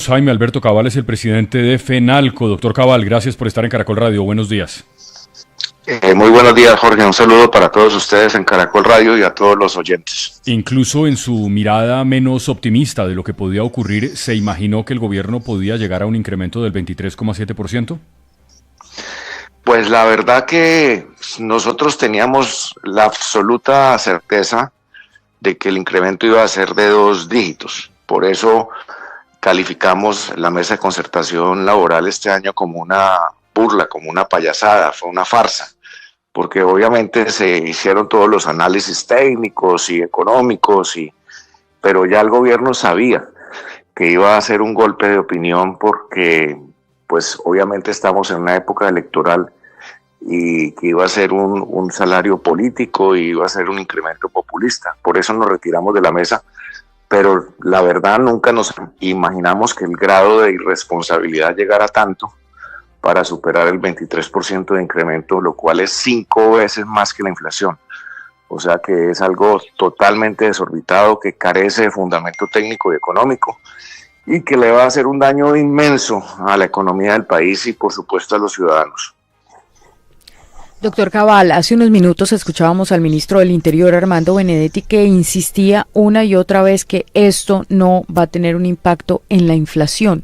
Jaime Alberto Cabal es el presidente de FENALCO. Doctor Cabal, gracias por estar en Caracol Radio. Buenos días. Muy buenos días, Jorge. Un saludo para todos ustedes en Caracol Radio y a todos los oyentes. Incluso en su mirada menos optimista de lo que podía ocurrir, ¿se imaginó que el gobierno podía llegar a un incremento del 23,7%? Pues la verdad que nosotros teníamos la absoluta certeza de que el incremento iba a ser de 2 dígitos. Por eso calificamos la mesa de concertación laboral este año como una burla, como una payasada, fue una farsa, porque obviamente se hicieron todos los análisis técnicos y económicos, pero ya el gobierno sabía que iba a ser un golpe de opinión porque pues obviamente estamos en una época electoral y que iba a ser un salario político y iba a ser un incremento populista. Por eso nos retiramos de la mesa, pero la verdad nunca nos imaginamos que el grado de irresponsabilidad llegara tanto para superar el 23% de incremento, lo cual es 5 veces más que la inflación. O sea que es algo totalmente desorbitado, que carece de fundamento técnico y económico y que le va a hacer un daño inmenso a la economía del país y por supuesto a los ciudadanos. Doctor Cabal, hace unos minutos escuchábamos al ministro del Interior, Armando Benedetti, que insistía una y otra vez que esto no va a tener un impacto en la inflación.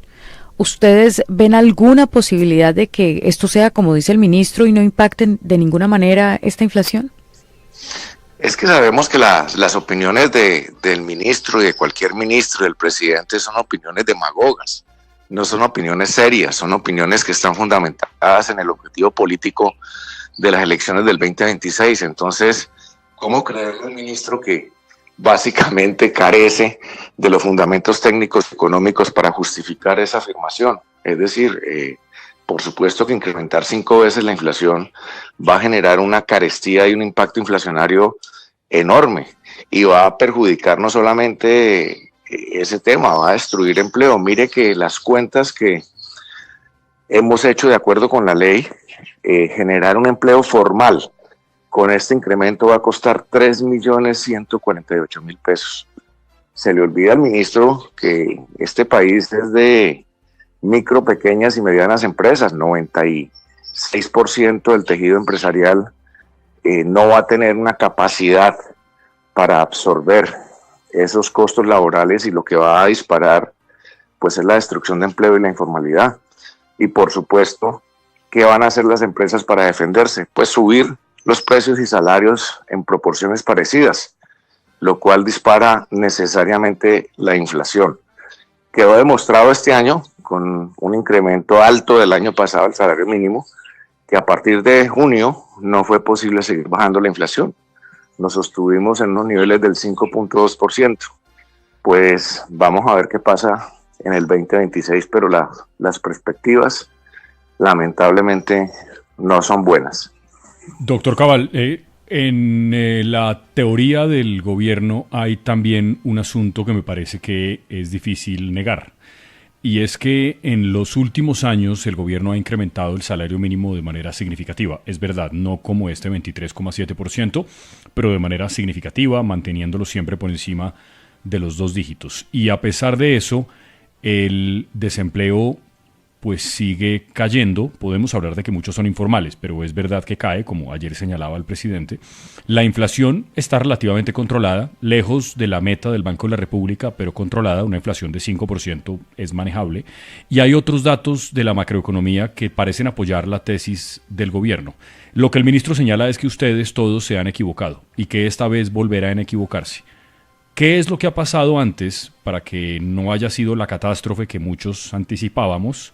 ¿Ustedes ven alguna posibilidad de que esto sea como dice el ministro y no impacten de ninguna manera esta inflación? Es que sabemos que las opiniones del ministro y de cualquier ministro, del presidente, son opiniones demagogas, no son opiniones serias, son opiniones que están fundamentadas en el objetivo político de las elecciones del 2026. Entonces, ¿cómo creerle al ministro que básicamente carece de los fundamentos técnicos y económicos para justificar esa afirmación? Es decir, por supuesto que incrementar 5 veces la inflación va a generar una carestía y un impacto inflacionario enorme y va a perjudicar no solamente ese tema, va a destruir empleo. Mire que las cuentas que hemos hecho de acuerdo con la ley, generar un empleo formal con este incremento va a costar 3.148.000 pesos. Se le olvida al ministro que este país es de micro, pequeñas y medianas empresas. 96% del tejido empresarial no va a tener una capacidad para absorber esos costos laborales y lo que va a disparar pues es la destrucción de empleo y la informalidad. Y por supuesto, ¿qué van a hacer las empresas para defenderse? Pues subir los precios y salarios en proporciones parecidas, lo cual dispara necesariamente la inflación. Quedó demostrado este año, con un incremento alto del año pasado del salario mínimo, que a partir de junio no fue posible seguir bajando la inflación. Nos sostuvimos en unos niveles del 5.2%. Pues vamos a ver qué pasa en el 2026, pero las perspectivas lamentablemente no son buenas. Doctor Cabal, en la teoría del gobierno hay también un asunto que me parece que es difícil negar, y es que en los últimos años el gobierno ha incrementado el salario mínimo de manera significativa. Es verdad, no como este 23,7%, pero de manera significativa, manteniéndolo siempre por encima de los 2 dígitos. Y a pesar de eso, el desempleo pues sigue cayendo. Podemos hablar de que muchos son informales, pero es verdad que cae, como ayer señalaba el presidente. La inflación está relativamente controlada, lejos de la meta del Banco de la República, pero controlada. Una inflación de 5% es manejable. Y hay otros datos de la macroeconomía que parecen apoyar la tesis del gobierno. Lo que el ministro señala es que ustedes todos se han equivocado y que esta vez volverán a equivocarse. ¿Qué es lo que ha pasado antes para que no haya sido la catástrofe que muchos anticipábamos?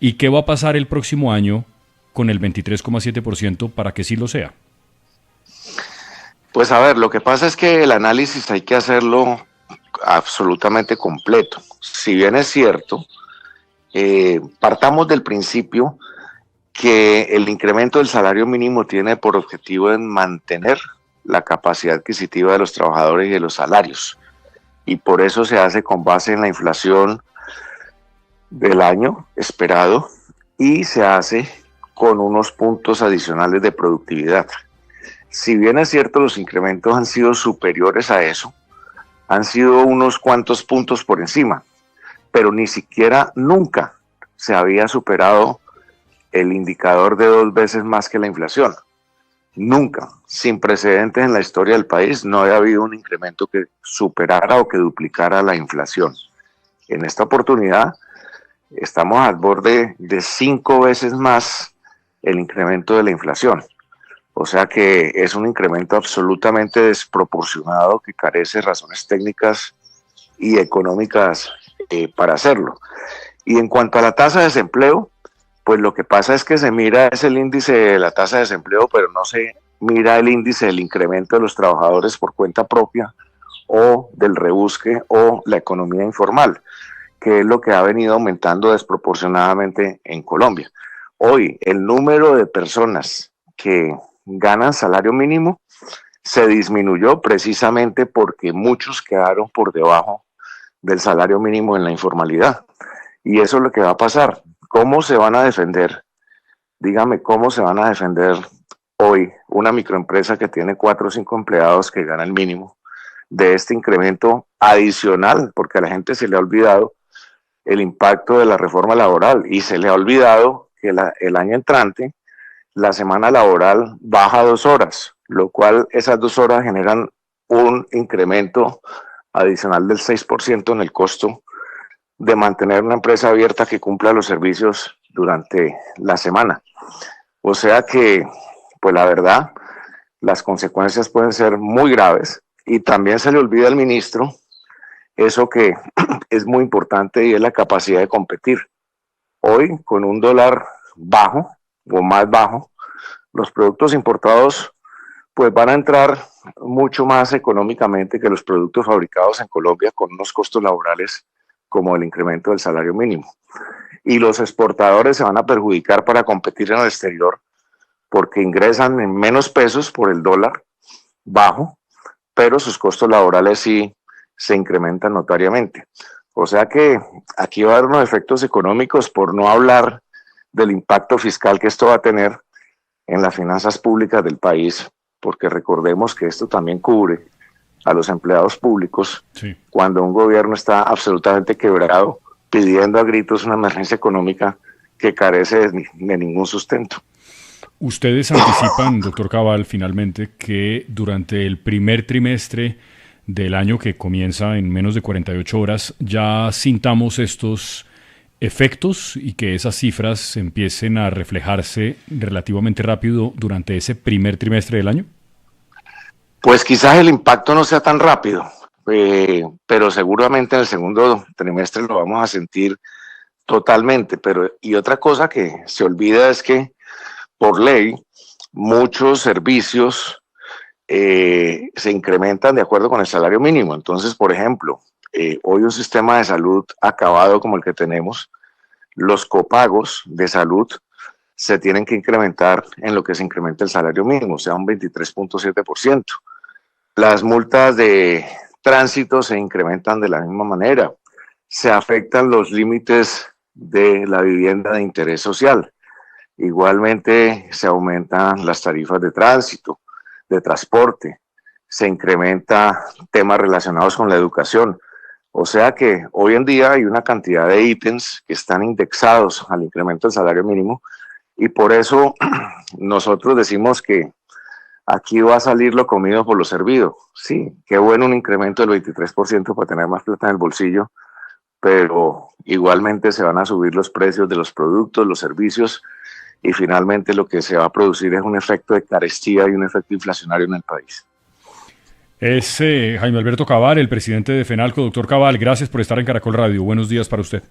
¿Y qué va a pasar el próximo año con el 23,7% para que sí lo sea? Pues a ver, lo que pasa es que el análisis hay que hacerlo absolutamente completo. Si bien es cierto, partamos del principio que el incremento del salario mínimo tiene por objetivo en mantener la capacidad adquisitiva de los trabajadores y de los salarios. Y por eso se hace con base en la inflación del año esperado y se hace con unos puntos adicionales de productividad. Si bien es cierto, los incrementos han sido superiores a eso, han sido unos cuantos puntos por encima, pero ni siquiera nunca se había superado el indicador de 2 veces más que la inflación. Nunca, sin precedentes en la historia del país, no había habido un incremento que superara o que duplicara la inflación. En esta oportunidad estamos al borde de 5 veces más el incremento de la inflación. O sea que es un incremento absolutamente desproporcionado que carece de razones técnicas y económicas para hacerlo. Y en cuanto a la tasa de desempleo, pues lo que pasa es que se mira es el índice de la tasa de desempleo, pero no se mira el índice del incremento de los trabajadores por cuenta propia o del rebusque o la economía informal, que es lo que ha venido aumentando desproporcionadamente en Colombia. Hoy el número de personas que ganan salario mínimo se disminuyó precisamente porque muchos quedaron por debajo del salario mínimo en la informalidad. Y eso es lo que va a pasar. ¿Cómo se van a defender? Dígame, ¿cómo se van a defender hoy una microempresa que tiene 4 o 5 empleados que gana el mínimo de este incremento adicional? Porque a la gente se le ha olvidado el impacto de la reforma laboral y se le ha olvidado que el año entrante la semana laboral baja 2 horas, lo cual esas 2 horas generan un incremento adicional del 6% en el costo de mantener una empresa abierta que cumpla los servicios durante la semana. O sea que, pues la verdad, las consecuencias pueden ser muy graves y también se le olvida al ministro eso que es muy importante y es la capacidad de competir. Hoy, con un dólar bajo o más bajo, los productos importados pues van a entrar mucho más económicamente que los productos fabricados en Colombia con unos costos laborales como el incremento del salario mínimo. Y los exportadores se van a perjudicar para competir en el exterior porque ingresan en menos pesos por el dólar bajo, pero sus costos laborales sí se incrementan notoriamente. O sea que aquí va a haber unos efectos económicos, por no hablar del impacto fiscal que esto va a tener en las finanzas públicas del país, porque recordemos que esto también cubre a los empleados públicos, sí, cuando un gobierno está absolutamente quebrado, pidiendo a gritos una emergencia económica que carece de ningún sustento. Ustedes anticipan, doctor Cabal, finalmente, que durante el primer trimestre del año, que comienza en menos de 48 horas, ya sintamos estos efectos y que esas cifras empiecen a reflejarse relativamente rápido durante ese primer trimestre del año? Pues quizás el impacto no sea tan rápido, pero seguramente en el segundo trimestre lo vamos a sentir totalmente. Y otra cosa que se olvida es que por ley muchos servicios se incrementan de acuerdo con el salario mínimo. Entonces, por ejemplo, hoy un sistema de salud acabado como el que tenemos, los copagos de salud se tienen que incrementar en lo que se incrementa el salario mínimo, o sea, un 23.7%. Las multas de tránsito se incrementan de la misma manera. Se afectan los límites de la vivienda de interés social. Igualmente se aumentan las tarifas de tránsito, de transporte, se incrementa temas relacionados con la educación. O sea que hoy en día hay una cantidad de ítems que están indexados al incremento del salario mínimo y por eso nosotros decimos que aquí va a salir lo comido por lo servido. Sí, qué bueno un incremento del 23% para tener más plata en el bolsillo, pero igualmente se van a subir los precios de los productos, los servicios, y finalmente lo que se va a producir es un efecto de carestía y un efecto inflacionario en el país. Es Jaime Alberto Cabal, el presidente de FENALCO. Doctor Cabal, gracias por estar en Caracol Radio. Buenos días para usted.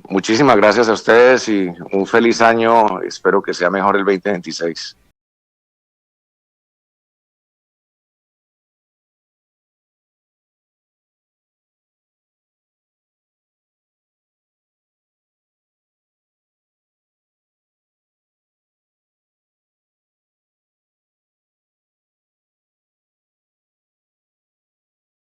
Muchísimas gracias a ustedes y un feliz año. Espero que sea mejor el 2026.